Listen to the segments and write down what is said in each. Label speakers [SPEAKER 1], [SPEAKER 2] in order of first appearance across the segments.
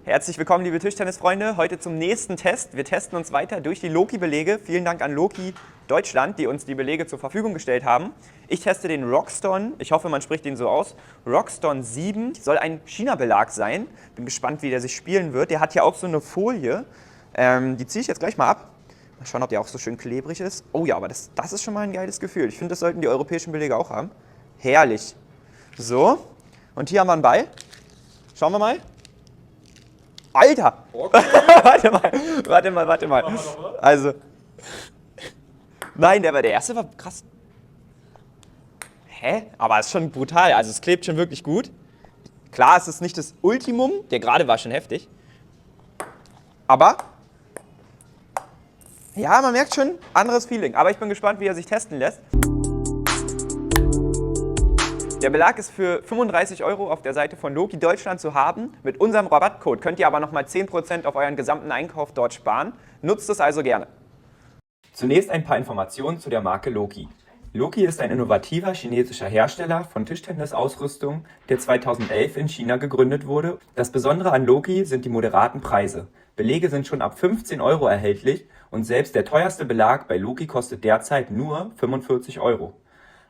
[SPEAKER 1] Herzlich willkommen, liebe Tischtennisfreunde, heute zum nächsten Test. Wir testen uns weiter durch die Loki-Belege. Vielen Dank an Loki Deutschland, die uns die Belege zur Verfügung gestellt haben. Ich teste den Roxton, ich hoffe, man spricht ihn so aus, Roxton 7. Soll ein China-Belag sein. Bin gespannt, wie der sich spielen wird. Der hat hier auch so eine Folie, die ziehe ich jetzt gleich mal ab. Mal schauen, ob der auch so schön klebrig ist. Oh ja, aber das ist schon mal ein geiles Gefühl. Ich finde, das sollten die europäischen Belege auch haben. Herrlich. So, und hier haben wir einen Ball. Schauen wir mal. Alter! Okay. Warte mal. Also. Nein, der erste war krass. Hä? Aber es ist schon brutal. Also es klebt schon wirklich gut. Klar, es ist nicht das Ultimum. Der gerade war schon heftig. Aber. Ja, man merkt schon, anderes Feeling. Aber ich bin gespannt, wie er sich testen lässt. Der Belag ist für 35 € auf der Seite von Loki Deutschland zu haben. Mit unserem Rabattcode könnt ihr aber nochmal 10% auf euren gesamten Einkauf dort sparen. Nutzt es also gerne. Zunächst ein paar Informationen zu der Marke Loki. Loki ist ein innovativer chinesischer Hersteller von Tischtennisausrüstung, der 2011 in China gegründet wurde. Das Besondere an Loki sind die moderaten Preise. Belege sind schon ab 15 € erhältlich und selbst der teuerste Belag bei Loki kostet derzeit nur 45 €.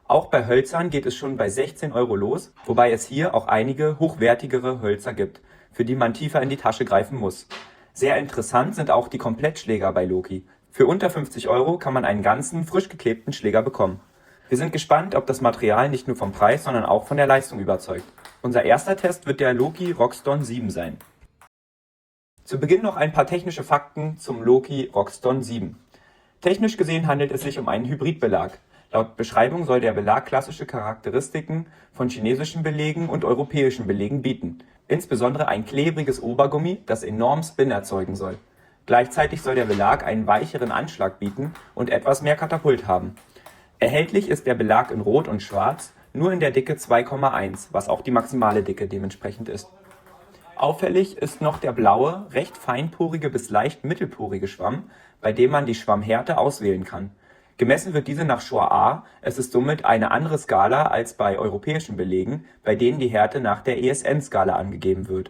[SPEAKER 1] Auch bei Hölzern geht es schon bei 16 € los, wobei es hier auch einige hochwertigere Hölzer gibt, für die man tiefer in die Tasche greifen muss. Sehr interessant sind auch die Komplettschläger bei Loki. Für unter 50 € kann man einen ganzen, frisch geklebten Schläger bekommen. Wir sind gespannt, ob das Material nicht nur vom Preis, sondern auch von der Leistung überzeugt. Unser erster Test wird der Loki Roxton 7 sein. Zu Beginn noch ein paar technische Fakten zum Loki Roxton 7. Technisch gesehen handelt es sich um einen Hybridbelag. Laut Beschreibung soll der Belag klassische Charakteristiken von chinesischen Belegen und europäischen Belegen bieten. Insbesondere ein klebriges Obergummi, das enorm Spin erzeugen soll. Gleichzeitig soll der Belag einen weicheren Anschlag bieten und etwas mehr Katapult haben. Erhältlich ist der Belag in Rot und Schwarz, nur in der Dicke 2,1, was auch die maximale Dicke dementsprechend ist. Auffällig ist noch der blaue, recht feinporige bis leicht mittelporige Schwamm, bei dem man die Schwammhärte auswählen kann. Gemessen wird diese nach Shore A, es ist somit eine andere Skala als bei europäischen Belegen, bei denen die Härte nach der ESN-Skala angegeben wird.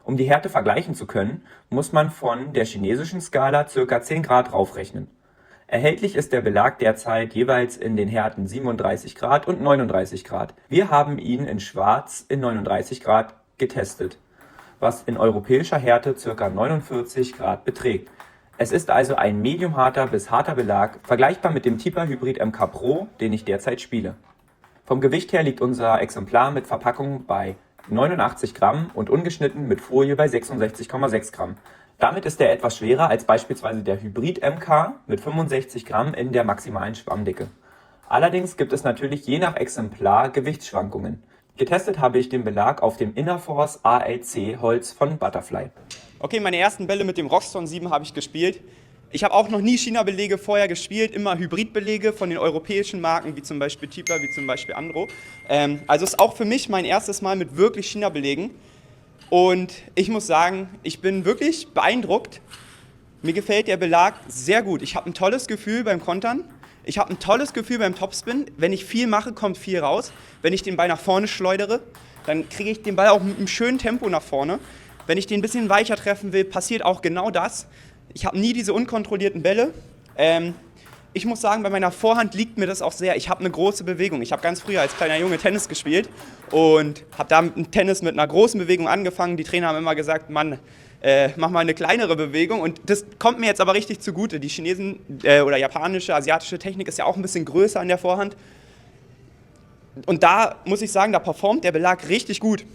[SPEAKER 1] Um die Härte vergleichen zu können, muss man von der chinesischen Skala ca. 10 Grad raufrechnen. Erhältlich ist der Belag derzeit jeweils in den Härten 37 Grad und 39 Grad. Wir haben ihn in Schwarz in 39 Grad getestet, was in europäischer Härte ca. 49 Grad beträgt. Es ist also ein mediumharter bis harter Belag, vergleichbar mit dem Tipa Hybrid MK Pro, den ich derzeit spiele. Vom Gewicht her liegt unser Exemplar mit Verpackung bei 89 Gramm und ungeschnitten mit Folie bei 66,6 Gramm. Damit ist er etwas schwerer als beispielsweise der Hybrid MK mit 65 Gramm in der maximalen Schwammdicke. Allerdings gibt es natürlich je nach Exemplar Gewichtsschwankungen. Getestet habe ich den Belag auf dem Innerforce ALC Holz von Butterfly. Okay, meine ersten Bälle mit dem Roxton 7 habe ich gespielt. Ich habe auch noch nie China-Belege vorher gespielt, immer Hybrid-Belege von den europäischen Marken, wie zum Beispiel Tipa, wie zum Beispiel Andro. Also ist auch für mich mein erstes Mal mit wirklich China-Belegen. Und ich muss sagen, ich bin wirklich beeindruckt. Mir gefällt der Belag sehr gut. Ich habe ein tolles Gefühl beim Kontern. Ich habe ein tolles Gefühl beim Topspin. Wenn ich viel mache, kommt viel raus. Wenn ich den Ball nach vorne schleudere, dann kriege ich den Ball auch mit einem schönen Tempo nach vorne. Wenn ich den ein bisschen weicher treffen will, passiert auch genau das. Ich habe nie diese unkontrollierten Bälle. Ich muss sagen, bei meiner Vorhand liegt mir das auch sehr. Ich habe eine große Bewegung. Ich habe ganz früher als kleiner Junge Tennis gespielt und habe da mit Tennis mit einer großen Bewegung angefangen. Die Trainer haben immer gesagt, Mann, mach mal eine kleinere Bewegung. Und das kommt mir jetzt aber richtig zugute. Die Chinesen oder japanische, asiatische Technik ist ja auch ein bisschen größer an der Vorhand. Und da muss ich sagen, da performt der Belag richtig gut.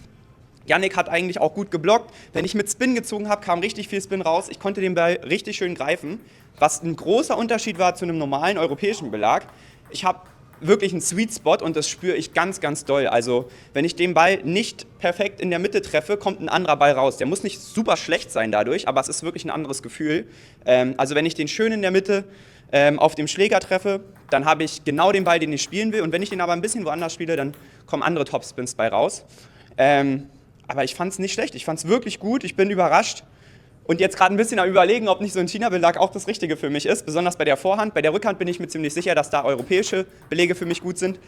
[SPEAKER 1] Yannick hat eigentlich auch gut geblockt. Wenn ich mit Spin gezogen habe, kam richtig viel Spin raus. Ich konnte den Ball richtig schön greifen, was ein großer Unterschied war zu einem normalen europäischen Belag. Ich habe wirklich einen Sweet Spot und das spüre ich ganz, ganz doll. Also wenn ich den Ball nicht perfekt in der Mitte treffe, kommt ein anderer Ball raus. Der muss nicht super schlecht sein dadurch, aber es ist wirklich ein anderes Gefühl. Also wenn ich den schön in der Mitte auf dem Schläger treffe, dann habe ich genau den Ball, den ich spielen will. Und wenn ich den aber ein bisschen woanders spiele, dann kommen andere Topspins bei raus. Aber ich fand es nicht schlecht, ich fand es wirklich gut, ich bin überrascht. Und jetzt gerade ein bisschen am Überlegen, ob nicht so ein China-Belag auch das Richtige für mich ist, besonders bei der Vorhand. Bei der Rückhand bin ich mir ziemlich sicher, dass da europäische Belege für mich gut sind.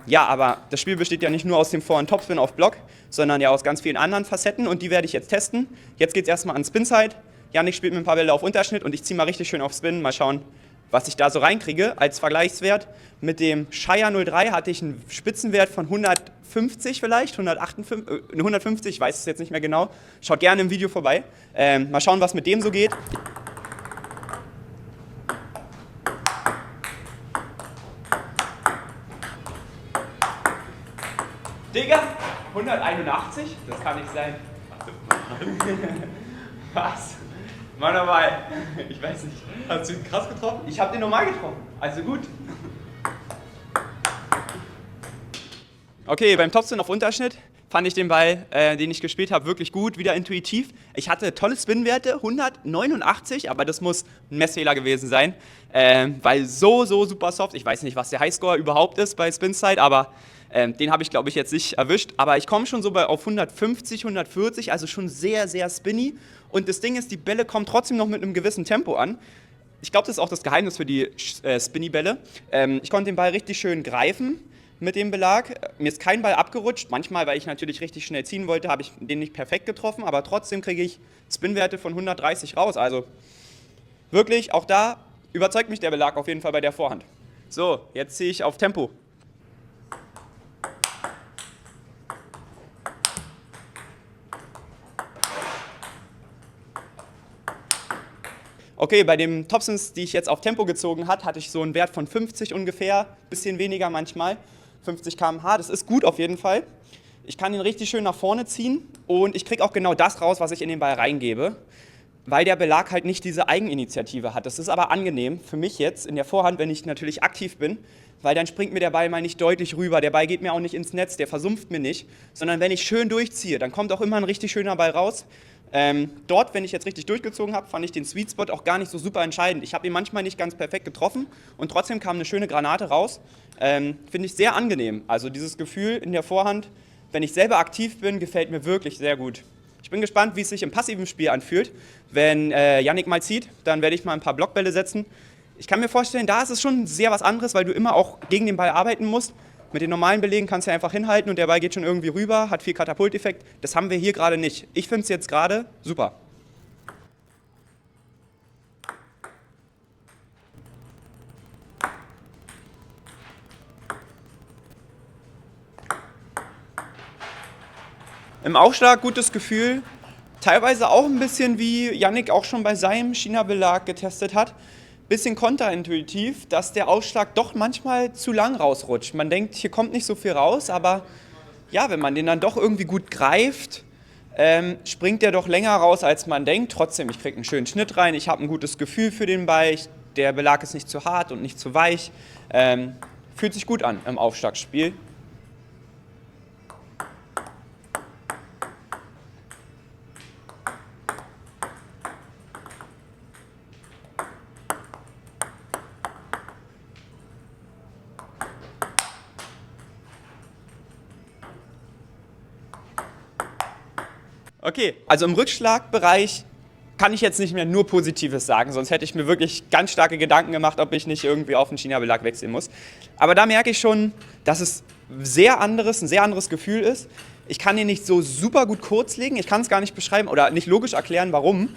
[SPEAKER 1] Ja, aber das Spiel besteht ja nicht nur aus dem Vorhand-Topspin auf Block, sondern ja aus ganz vielen anderen Facetten und die werde ich jetzt testen. Jetzt geht es erstmal an Spin-Side. Janik spielt mit ein paar Bälle auf Unterschnitt und ich ziehe mal richtig schön auf Spin. Mal schauen, was ich da so reinkriege als Vergleichswert. Mit dem Shire 03 hatte ich einen Spitzenwert von 150 vielleicht, 150, ich weiß es jetzt nicht mehr genau. Schaut gerne im Video vorbei. Mal schauen, was mit dem so geht. Digga, 181? Das kann nicht sein. Was? Mal nochmal. Ich weiß nicht.
[SPEAKER 2] Hast du ihn krass getroffen?
[SPEAKER 1] Ich habe den normal getroffen. Also gut. Okay, beim Topspin auf Unterschnitt fand ich den Ball, den ich gespielt habe, wirklich gut, wieder intuitiv. Ich hatte tolle Spin-Werte, 189, aber das muss ein Messfehler gewesen sein, weil so super soft. Ich weiß nicht, was der Highscore überhaupt ist bei Spin-Side, aber den habe ich, glaube ich, jetzt nicht erwischt. Aber ich komme schon so auf 150, 140, also schon sehr spinny. Und das Ding ist, die Bälle kommen trotzdem noch mit einem gewissen Tempo an. Ich glaube, das ist auch das Geheimnis für die Spinny-Bälle. Ich konnte den Ball richtig schön greifen mit dem Belag. Mir ist kein Ball abgerutscht. Manchmal, weil ich natürlich richtig schnell ziehen wollte, habe ich den nicht perfekt getroffen. Aber trotzdem kriege ich Spin-Werte von 130 raus. Also wirklich, auch da überzeugt mich der Belag auf jeden Fall bei der Vorhand. So, jetzt ziehe ich auf Tempo. Okay, bei den Topspins, die ich jetzt auf Tempo gezogen habe, hatte ich so einen Wert von 50 ungefähr, bisschen weniger manchmal, 50 km/h, das ist gut auf jeden Fall. Ich kann ihn richtig schön nach vorne ziehen und ich kriege auch genau das raus, was ich in den Ball reingebe, weil der Belag halt nicht diese Eigeninitiative hat. Das ist aber angenehm für mich jetzt in der Vorhand, wenn ich natürlich aktiv bin, weil dann springt mir der Ball mal nicht deutlich rüber, der Ball geht mir auch nicht ins Netz, der versumpft mir nicht, sondern wenn ich schön durchziehe, dann kommt auch immer ein richtig schöner Ball raus. Dort, wenn ich jetzt richtig durchgezogen habe, fand ich den Sweet Spot auch gar nicht so super entscheidend. Ich habe ihn manchmal nicht ganz perfekt getroffen und trotzdem kam eine schöne Granate raus. Finde ich sehr angenehm. Also dieses Gefühl in der Vorhand, wenn ich selber aktiv bin, gefällt mir wirklich sehr gut. Ich bin gespannt, wie es sich im passiven Spiel anfühlt. Wenn Yannick mal zieht, dann werde ich mal ein paar Blockbälle setzen. Ich kann mir vorstellen, da ist es schon sehr was anderes, weil du immer auch gegen den Ball arbeiten musst. Mit den normalen Belegen kannst du einfach hinhalten und der Ball geht schon irgendwie rüber, hat viel Katapulteffekt. Das haben wir hier gerade nicht. Ich finde es jetzt gerade super. Im Aufschlag gutes Gefühl. Teilweise auch ein bisschen wie Yannick auch schon bei seinem China-Belag getestet hat. Bisschen kontraintuitiv, dass der Ausschlag doch manchmal zu lang rausrutscht. Man denkt, hier kommt nicht so viel raus, aber ja, wenn man den dann doch irgendwie gut greift, springt der doch länger raus, als man denkt. Trotzdem, ich kriege einen schönen Schnitt rein, ich habe ein gutes Gefühl für den Ball, der Belag ist nicht zu hart und nicht zu weich. Fühlt sich gut an im Aufschlagspiel. Okay, also im Rückschlagbereich kann ich jetzt nicht mehr nur Positives sagen, sonst hätte ich mir wirklich ganz starke Gedanken gemacht, ob ich nicht irgendwie auf den China-Belag wechseln muss. Aber da merke ich schon, dass es ein sehr anderes Gefühl ist. Ich kann ihn nicht so super gut kurz legen, ich kann es gar nicht beschreiben oder nicht logisch erklären, warum.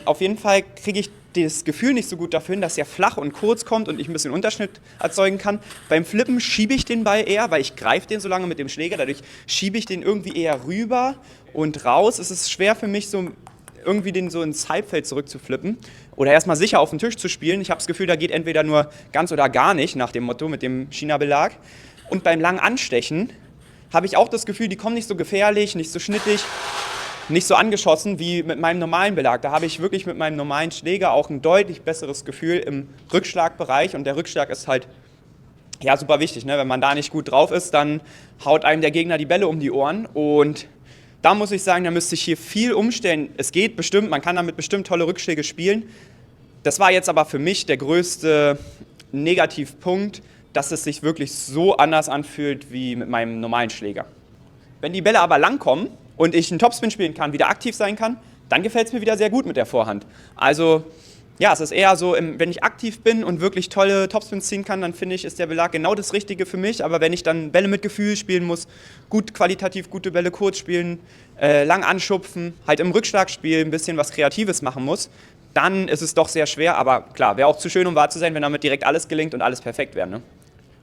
[SPEAKER 1] Auf jeden Fall kriege ich das Gefühl nicht so gut dafür hin, dass er flach und kurz kommt und ich ein bisschen Unterschnitt erzeugen kann. Beim Flippen schiebe ich den Ball eher, weil ich greife den so lange mit dem Schläger, dadurch schiebe ich den irgendwie eher rüber und raus. Es ist schwer für mich, so irgendwie den so ins Halbfeld zurückzuflippen oder erstmal sicher auf den Tisch zu spielen. Ich habe das Gefühl, da geht entweder nur ganz oder gar nicht, nach dem Motto mit dem China-Belag. Und beim langen Anstechen habe ich auch das Gefühl, die kommen nicht so gefährlich, nicht so schnittig, nicht so angeschossen wie mit meinem normalen Belag. Da habe ich wirklich mit meinem normalen Schläger auch ein deutlich besseres Gefühl im Rückschlagbereich. Und der Rückschlag ist halt ja, super wichtig, ne? Wenn man da nicht gut drauf ist, dann haut einem der Gegner die Bälle um die Ohren. Und da muss ich sagen, da müsste ich hier viel umstellen. Es geht bestimmt, man kann damit bestimmt tolle Rückschläge spielen. Das war jetzt aber für mich der größte Negativpunkt, dass es sich wirklich so anders anfühlt wie mit meinem normalen Schläger. Wenn die Bälle aber lang kommen und ich einen Topspin spielen kann, wieder aktiv sein kann, dann gefällt es mir wieder sehr gut mit der Vorhand. Also ja, es ist eher so, wenn ich aktiv bin und wirklich tolle Topspins ziehen kann, dann finde ich, ist der Belag genau das Richtige für mich. Aber wenn ich dann Bälle mit Gefühl spielen muss, gut qualitativ gute Bälle kurz spielen, lang anschupfen, halt im Rückschlagspiel ein bisschen was Kreatives machen muss, dann ist es doch sehr schwer. Aber klar, wäre auch zu schön, um wahr zu sein, wenn damit direkt alles gelingt und alles perfekt wäre. Ne?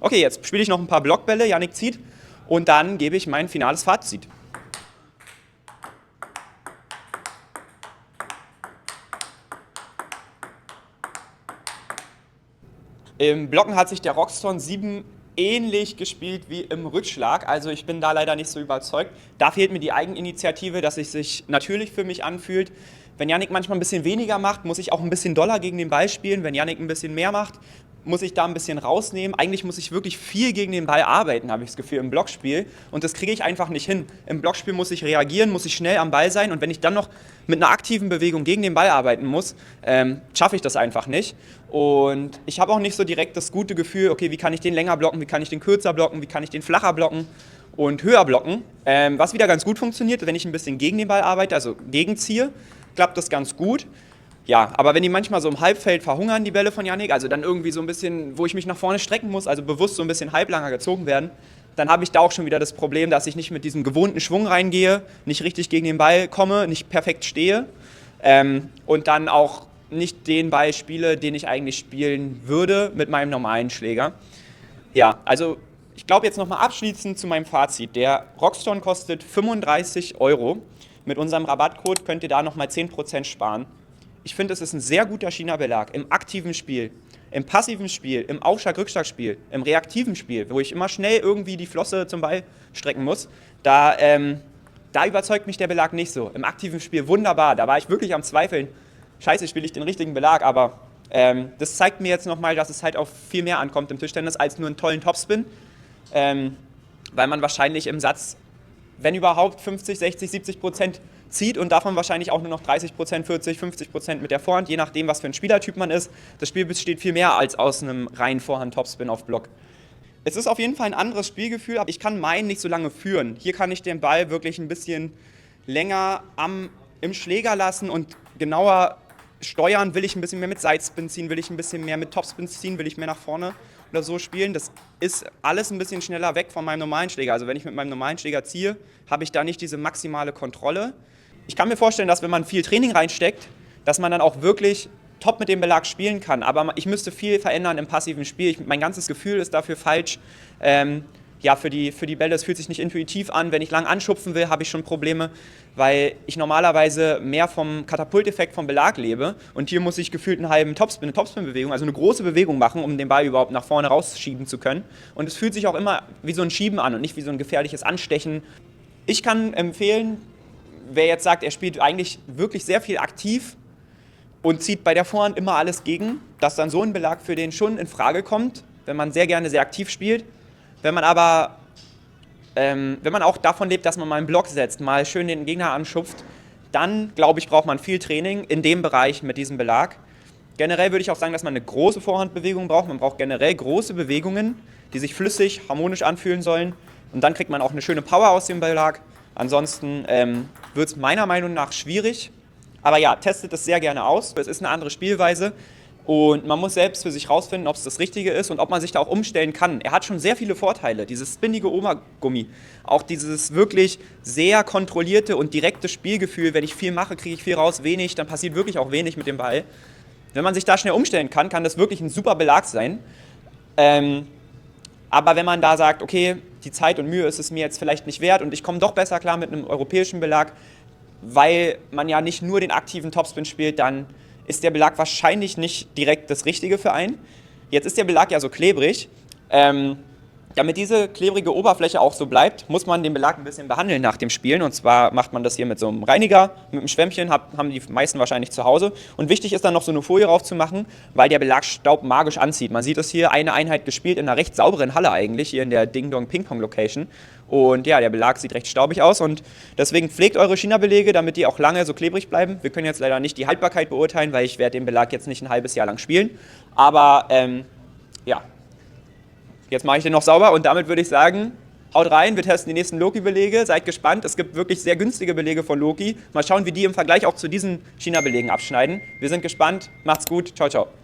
[SPEAKER 1] Okay, jetzt spiele ich noch ein paar Blockbälle, Jannik zieht, und dann gebe ich mein finales Fazit. Im Blocken hat sich der Roxton 7 ähnlich gespielt wie im Rückschlag, also ich bin da leider nicht so überzeugt. Da fehlt mir die Eigeninitiative, dass es sich natürlich für mich anfühlt. Wenn Jannik manchmal ein bisschen weniger macht, muss ich auch ein bisschen doller gegen den Ball spielen. Wenn Jannik ein bisschen mehr macht, muss ich da ein bisschen rausnehmen. Eigentlich muss ich wirklich viel gegen den Ball arbeiten, habe ich das Gefühl, im Blockspiel. Und das kriege ich einfach nicht hin. Im Blockspiel muss ich reagieren, muss ich schnell am Ball sein. Und wenn ich dann noch mit einer aktiven Bewegung gegen den Ball arbeiten muss, schaffe ich das einfach nicht. Und ich habe auch nicht so direkt das gute Gefühl, okay, wie kann ich den länger blocken, wie kann ich den kürzer blocken, wie kann ich den flacher blocken und höher blocken. Was wieder ganz gut funktioniert, wenn ich ein bisschen gegen den Ball arbeite, also gegenziehe, klappt das ganz gut. Ja, aber wenn die manchmal so im Halbfeld verhungern, die Bälle von Jannik, also dann irgendwie so ein bisschen, wo ich mich nach vorne strecken muss, also bewusst so ein bisschen halblanger gezogen werden, dann habe ich da auch schon wieder das Problem, dass ich nicht mit diesem gewohnten Schwung reingehe, nicht richtig gegen den Ball komme, nicht perfekt stehe und dann auch nicht den Ball spiele, den ich eigentlich spielen würde mit meinem normalen Schläger. Ja, also ich glaube jetzt nochmal abschließend zu meinem Fazit. Der Roxton kostet 35 €. Mit unserem Rabattcode könnt ihr da nochmal 10% sparen. Ich finde, es ist ein sehr guter China-Belag im aktiven Spiel, im passiven Spiel, im Aufschlag-Rückschlag-Spiel, im reaktiven Spiel, wo ich immer schnell irgendwie die Flosse zum Ball strecken muss. Da überzeugt mich der Belag nicht so. Im aktiven Spiel wunderbar, da war ich wirklich am Zweifeln. Scheiße, spiele ich den richtigen Belag, aber das zeigt mir jetzt nochmal, dass es halt auf viel mehr ankommt im Tischtennis als nur einen tollen Topspin, weil man wahrscheinlich im Satz, wenn überhaupt, 50, 60, 70% zieht und davon wahrscheinlich auch nur noch 30%, 40, 50% mit der Vorhand, je nachdem, was für ein Spielertyp man ist. Das Spiel besteht viel mehr als aus einem reinen Vorhand-Topspin auf Block. Es ist auf jeden Fall ein anderes Spielgefühl, aber ich kann meinen nicht so lange führen. Hier kann ich den Ball wirklich ein bisschen länger im Schläger lassen und genauer steuern. Will ich ein bisschen mehr mit Sidespin ziehen, will ich ein bisschen mehr mit Topspin ziehen, will ich mehr nach vorne oder so spielen. Das ist alles ein bisschen schneller weg von meinem normalen Schläger. Also wenn ich mit meinem normalen Schläger ziehe, habe ich da nicht diese maximale Kontrolle. Ich kann mir vorstellen, dass wenn man viel Training reinsteckt, dass man dann auch wirklich top mit dem Belag spielen kann. Aber ich müsste viel verändern im passiven Spiel. Mein ganzes Gefühl ist dafür falsch. Ja, für die Bälle, es fühlt sich nicht intuitiv an. Wenn ich lang anschupfen will, habe ich schon Probleme, weil ich normalerweise mehr vom Katapulteffekt vom Belag lebe. Und hier muss ich gefühlt einen halben eine Topspin-Bewegung, also eine große Bewegung machen, um den Ball überhaupt nach vorne rausschieben zu können. Und es fühlt sich auch immer wie so ein Schieben an und nicht wie so ein gefährliches Anstechen. Ich kann empfehlen, wer jetzt sagt, er spielt eigentlich wirklich sehr viel aktiv und zieht bei der Vorhand immer alles gegen, dass dann so ein Belag für den schon in Frage kommt, wenn man sehr gerne sehr aktiv spielt. Wenn man aber, wenn man auch davon lebt, dass man mal einen Block setzt, mal schön den Gegner anschupft, dann, glaube ich, braucht man viel Training in dem Bereich mit diesem Belag. Generell würde ich auch sagen, dass man eine große Vorhandbewegung braucht. Man braucht generell große Bewegungen, die sich flüssig, harmonisch anfühlen sollen. Und dann kriegt man auch eine schöne Power aus dem Belag. Ansonsten wird es meiner Meinung nach schwierig. Aber ja, testet es sehr gerne aus. Es ist eine andere Spielweise. Und man muss selbst für sich rausfinden, ob es das Richtige ist und ob man sich da auch umstellen kann. Er hat schon sehr viele Vorteile, dieses spinnige Obergummi. Auch dieses wirklich sehr kontrollierte und direkte Spielgefühl. Wenn ich viel mache, kriege ich viel raus, wenig, dann passiert wirklich auch wenig mit dem Ball. Wenn man sich da schnell umstellen kann, kann das wirklich ein super Belag sein. Aber wenn man da sagt, okay, die Zeit und Mühe ist es mir jetzt vielleicht nicht wert und ich komme doch besser klar mit einem europäischen Belag, weil man ja nicht nur den aktiven Topspin spielt, dann ist der Belag wahrscheinlich nicht direkt das Richtige für einen. Jetzt ist der Belag ja so klebrig. Damit diese klebrige Oberfläche auch so bleibt, muss man den Belag ein bisschen behandeln nach dem Spielen. Und zwar macht man das hier mit so einem Reiniger, mit einem Schwämmchen, haben die meisten wahrscheinlich zu Hause. Und wichtig ist dann noch so eine Folie drauf zu machen, weil der Belag Staub magisch anzieht. Man sieht das hier, eine Einheit gespielt in einer recht sauberen Halle eigentlich, hier in der Ding-Dong-Ping-Pong-Location. Und ja, der Belag sieht recht staubig aus und deswegen pflegt eure China-Belege, damit die auch lange so klebrig bleiben. Wir können jetzt leider nicht die Haltbarkeit beurteilen, weil ich werde den Belag jetzt nicht ein halbes Jahr lang spielen. Aber ja, jetzt mache ich den noch sauber und damit würde ich sagen, Haut rein, wir testen die nächsten Loki-Belege. Seid gespannt, es gibt wirklich sehr günstige Belege von Loki. Mal schauen, wie die im Vergleich auch zu diesen China-Belegen abschneiden. Wir sind gespannt. Macht's gut. Ciao, ciao.